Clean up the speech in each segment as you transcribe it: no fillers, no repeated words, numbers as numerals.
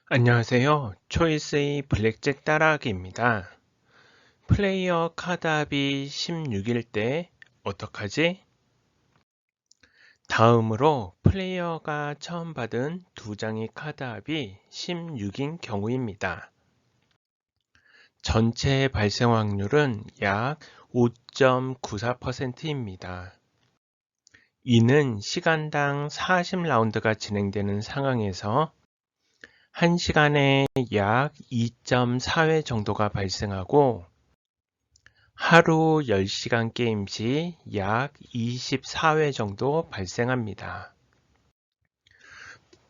안녕하세요. 초이스의 블랙잭 따라하기입니다. 플레이어 카드합이 16일 때 어떡하지? 다음으로 플레이어가 처음 받은 두 장의 카드합이 16인 경우입니다. 전체 발생 확률은 약 5.94%입니다. 이는 시간당 40라운드가 진행되는 상황에서 1시간에 약 2.4회 정도가 발생하고 하루 10시간 게임 시 약 24회 정도 발생합니다.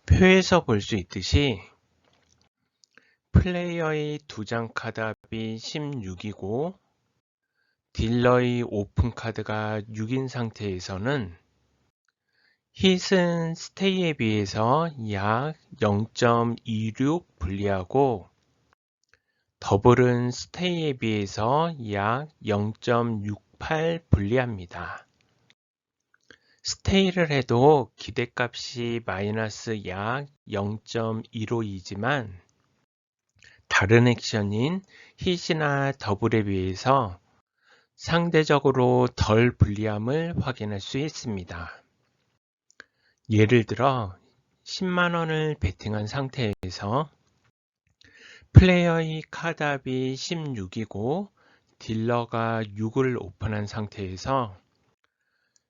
표에서 볼 수 있듯이 플레이어의 두 장 카드합이 16이고 딜러의 오픈 카드가 6인 상태에서는 hit은 스테이에 비해서 약 0.26 불리하고 더블은 스테이에 비해서 약 0.68 불리합니다. 스테이를 해도 기대값이 마이너스 약 0.15이지만 다른 액션인 hit이나 더블에 비해서 상대적으로 덜 불리함을 확인할 수 있습니다. 예를 들어 10만원을 베팅한 상태에서 플레이어의 카드합이 16이고 딜러가 6을 오픈한 상태에서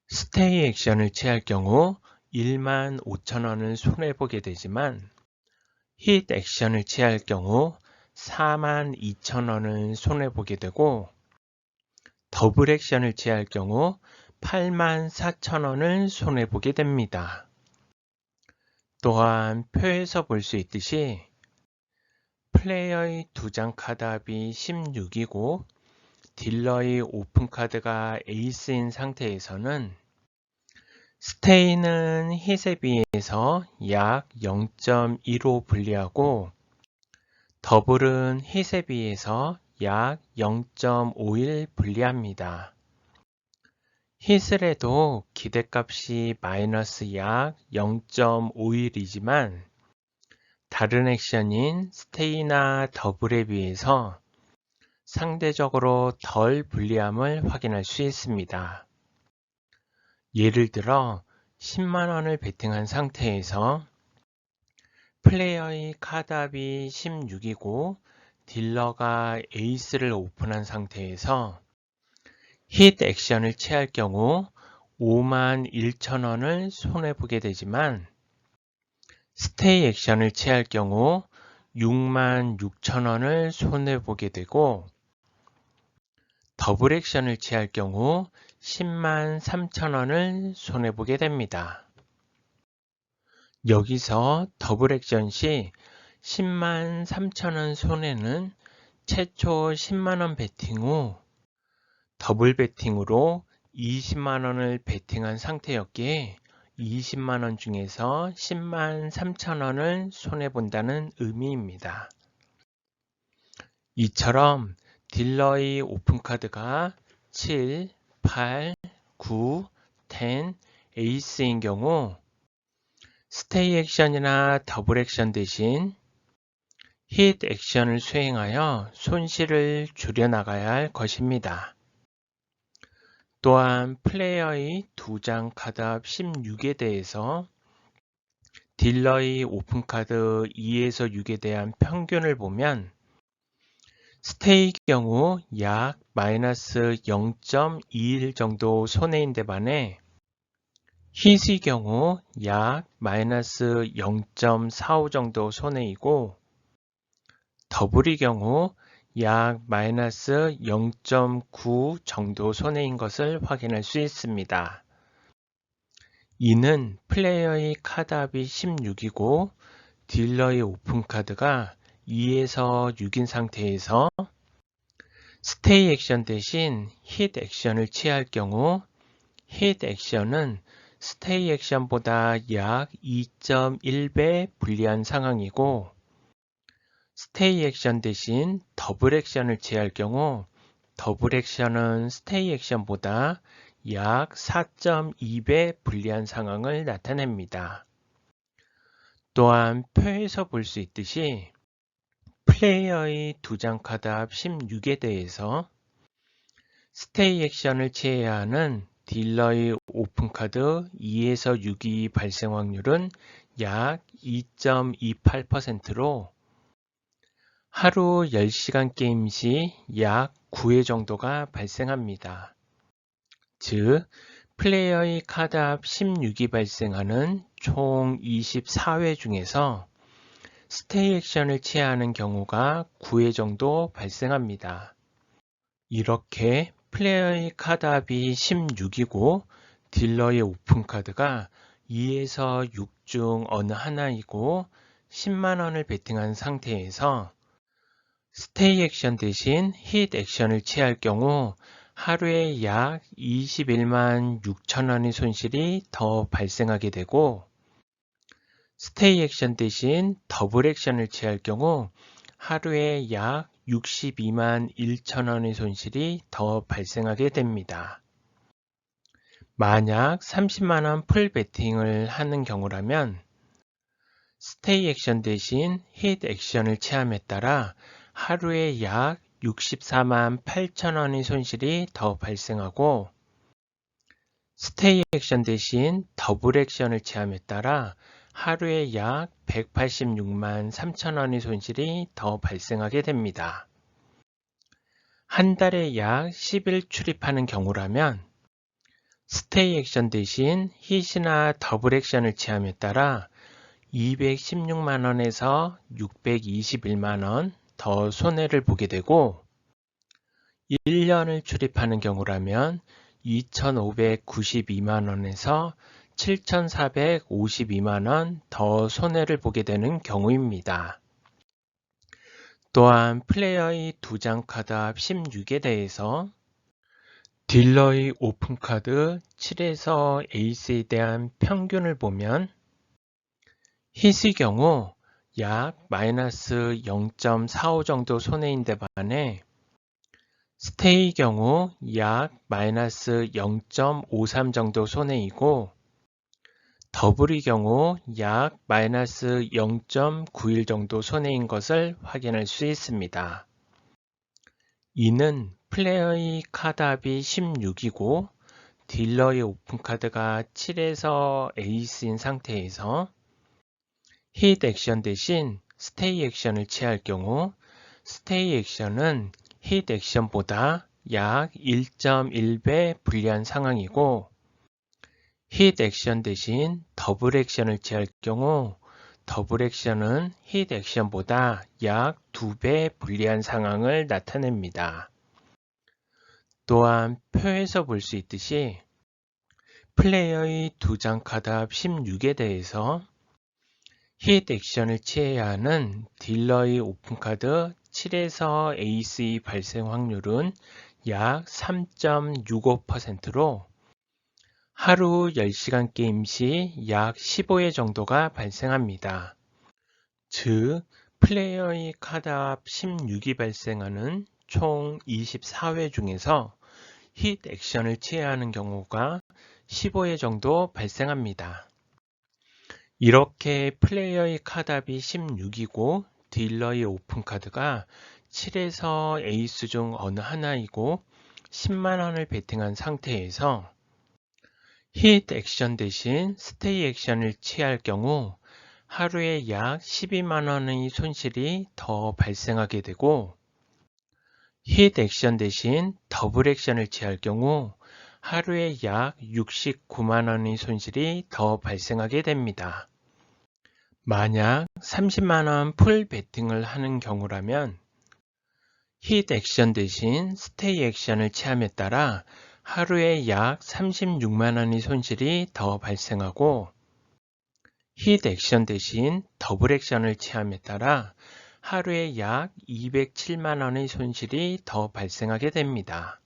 스테이 액션을 취할 경우 15,000원을 손해보게 되지만 힛 액션을 취할 경우 42,000원을 손해보게 되고 더블 액션을 취할 경우 84,000원을 손해보게 됩니다. 또한 표에서 볼 수 있듯이 플레이어의 두 장 카드합이 16이고 딜러의 오픈 카드가 에이스인 상태에서는 스테이는 hit에 비해서 약 0.15 불리하고 더블은 hit에 비해서 약 0.51 불리합니다. hit을 해도 기대값이 마이너스 약 0.51이지만 다른 액션인 스테이나 더블에 비해서 상대적으로 덜 불리함을 확인할 수 있습니다. 예를 들어 10만원을 베팅한 상태에서 플레이어의 카드합이 16이고 딜러가 에이스를 오픈한 상태에서 힛 액션을 취할 경우 51,000원을 손해보게 되지만 스테이 액션을 취할 경우 66,000원을 손해보게 되고 더블 액션을 취할 경우 103,000원을 손해보게 됩니다. 여기서 더블 액션 시 103,000원 손해는 최초 10만원 베팅 후 더블 베팅으로 20만원을 베팅한 상태였기에 20만원 중에서 103,000원을 손해본다는 의미입니다. 이처럼 딜러의 오픈카드가 7, 8, 9, 10, 에이스인 경우 스테이 액션이나 더블 액션 대신 힛 액션을 수행하여 손실을 줄여나가야 할 것입니다. 또한 플레이어의 두 장 카드합 16에 대해서 딜러의 오픈카드 2에서 6에 대한 평균을 보면 스테이 경우 약 마이너스 0.21 정도 손해인데 반해 hit의 경우 약 마이너스 0.45 정도 손해이고 더블의 경우 약 마이너스 0.9 정도 손해인 것을 확인할 수 있습니다. 이는 플레이어의 카드합이 16이고 딜러의 오픈카드가 2에서 6인 상태에서 스테이 액션 대신 힛 액션을 취할 경우 힛 액션은 스테이 액션보다 약 2.1배 불리한 상황이고 스테이 액션 대신 더블 액션을 취할 경우 더블 액션은 스테이 액션보다 약 4.2배 불리한 상황을 나타냅니다. 또한 표에서 볼 수 있듯이 플레이어의 2장 카드 합 16에 대해서 스테이 액션을 취해야 하는 딜러의 오픈 카드 2에서 6이 발생 확률은 약 2.28%로 하루 10시간 게임 시 약 9회 정도가 발생합니다. 즉, 플레이어의 카드 합 16이 발생하는 총 24회 중에서 스테이 액션을 취해야 하는 경우가 9회 정도 발생합니다. 이렇게 플레이어의 카드 합이 16이고 딜러의 오픈 카드가 2에서 6 중 어느 하나이고 10만원을 베팅한 상태에서 스테이 액션 대신 힛 액션을 취할 경우 하루에 약 21만 6천원의 손실이 더 발생하게 되고 스테이 액션 대신 더블 액션을 취할 경우 하루에 약 62만 1천원의 손실이 더 발생하게 됩니다. 만약 30만원 풀 베팅을 하는 경우라면 스테이 액션 대신 힛 액션을 취함에 따라 하루에 약 64만 8천원의 손실이 더 발생하고 스테이 액션 대신 더블 액션을 취함에 따라 하루에 약 186만 3천원의 손실이 더 발생하게 됩니다. 한 달에 약 10일 출입하는 경우라면 스테이 액션 대신 힛이나 더블 액션을 취함에 따라 216만원에서 621만원 더 손해를 보게 되고 1년을 출입하는 경우라면 2,592만원에서 7,452만원 더 손해를 보게 되는 경우입니다. 또한 플레이어의 2장 카드 합 16에 대해서 딜러의 오픈 카드 7에서 에이스에 대한 평균을 보면 힛의 경우 약 마이너스 0.45 정도 손해인데 반해 스테이의 경우 약 마이너스 0.53 정도 손해이고 더블의 경우 약 마이너스 0.91 정도 손해인 것을 확인할 수 있습니다. 이는 플레이어의 카드 합이 16이고 딜러의 오픈 카드가 7에서 에이스인 상태에서 힛 액션 대신 스테이 액션을 취할 경우 스테이 액션은 힛 액션보다 약 1.1배 불리한 상황이고 힛 액션 대신 더블 액션을 취할 경우 더블 액션은 힛 액션보다 약 2배 불리한 상황을 나타냅니다. 또한 표에서 볼 수 있듯이 플레이어의 2장 카드 합 16에 대해서 힛 액션을 취해야 하는 딜러의 오픈 카드 7에서 에이스의 발생 확률은 약 3.65%로 하루 10시간 게임 시 약 15회 정도가 발생합니다. 즉, 플레이어의 카드 합 16이 발생하는 총 24회 중에서 힛 액션을 취해야 하는 경우가 15회 정도 발생합니다. 이렇게 플레이어의 카드 합이 16이고 딜러의 오픈 카드가 7에서 에이스 중 어느 하나이고 10만원을 베팅한 상태에서 힛 액션 대신 스테이 액션을 취할 경우 하루에 약 12만원의 손실이 더 발생하게 되고 힛 액션 대신 더블 액션을 취할 경우 하루에 약 69만원의 손실이 더 발생하게 됩니다. 만약 30만원 풀 베팅을 하는 경우라면 힛 액션 대신 스테이 액션을 취함에 따라 하루에 약 36만원의 손실이 더 발생하고 힛 액션 대신 더블 액션을 취함에 따라 하루에 약 207만원의 손실이 더 발생하게 됩니다.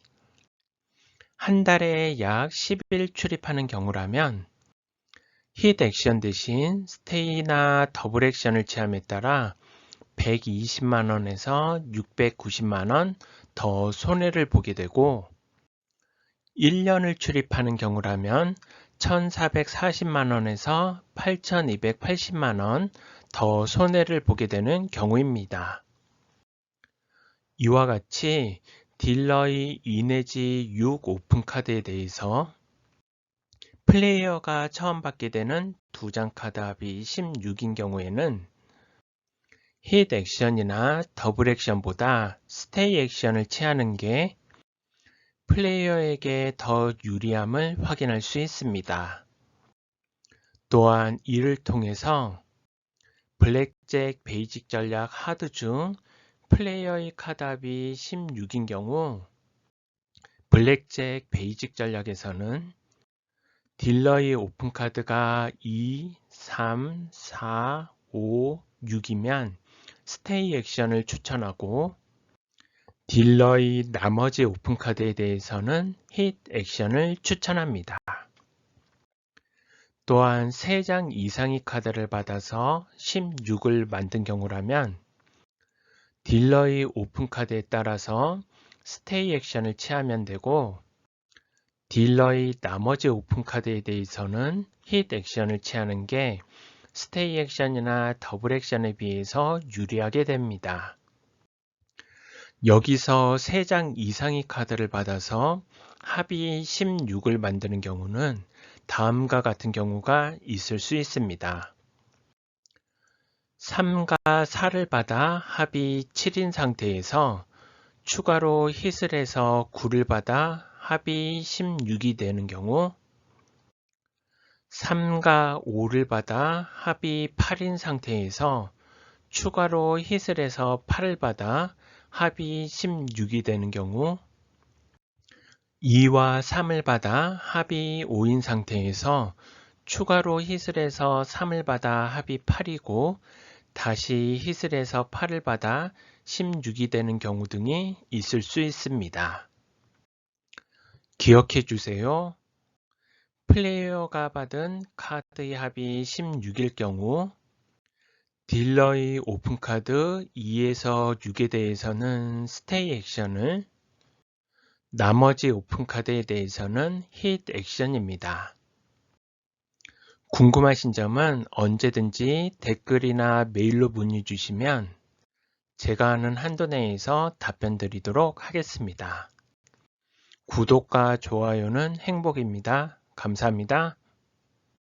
한 달에 약 10일 출입하는 경우라면 힛 액션 대신 스테이나 더블 액션을 취함에 따라 120만원에서 690만원 더 손해를 보게 되고 1년을 출입하는 경우라면 1,440만원에서 8,280만원 더 손해를 보게 되는 경우입니다. 이와 같이 딜러의 2 내지 6 오픈카드에 대해서 플레이어가 처음 받게 되는 2장 카드 합이 16인 경우에는 힛 액션이나 더블 액션보다 스테이 액션을 취하는 게 플레이어에게 더 유리함을 확인할 수 있습니다. 또한 이를 통해서 블랙잭 베이직 전략 하드 중 플레이어의 카드 합이 16인 경우 블랙잭 베이직 전략에서는 딜러의 오픈카드가 2, 3, 4, 5, 6이면 스테이 액션을 추천하고 딜러의 나머지 오픈카드에 대해서는 힛 액션을 추천합니다. 또한 3장 이상의 카드를 받아서 16을 만든 경우라면 딜러의 오픈카드에 따라서 스테이 액션을 취하면 되고 딜러의 나머지 오픈카드에 대해서는 힛 액션을 취하는 게 스테이 액션이나 더블 액션에 비해서 유리하게 됩니다. 여기서 3장 이상의 카드를 받아서 합이 16을 만드는 경우는 다음과 같은 경우가 있을 수 있습니다. 3과 4를 받아 합이 7인 상태에서 추가로 힛을 해서 9를 받아 합이 16이 되는 경우 3과 5를 받아 합이 8인 상태에서 추가로 힛을 해서 8을 받아 합이 16이 되는 경우 2와 3을 받아 합이 5인 상태에서 추가로 힛을 해서 3을 받아 합이 8이고 다시 힛을 해서 8을 받아 16이 되는 경우 등이 있을 수 있습니다. 기억해 주세요. 플레이어가 받은 카드의 합이 16일 경우 딜러의 오픈카드 2에서 6에 대해서는 스테이 액션을 나머지 오픈카드에 대해서는 힛 액션입니다. 궁금하신 점은 언제든지 댓글이나 메일로 문의 주시면 제가 아는 한도 내에서 답변 드리도록 하겠습니다. 구독과 좋아요는 행복입니다. 감사합니다.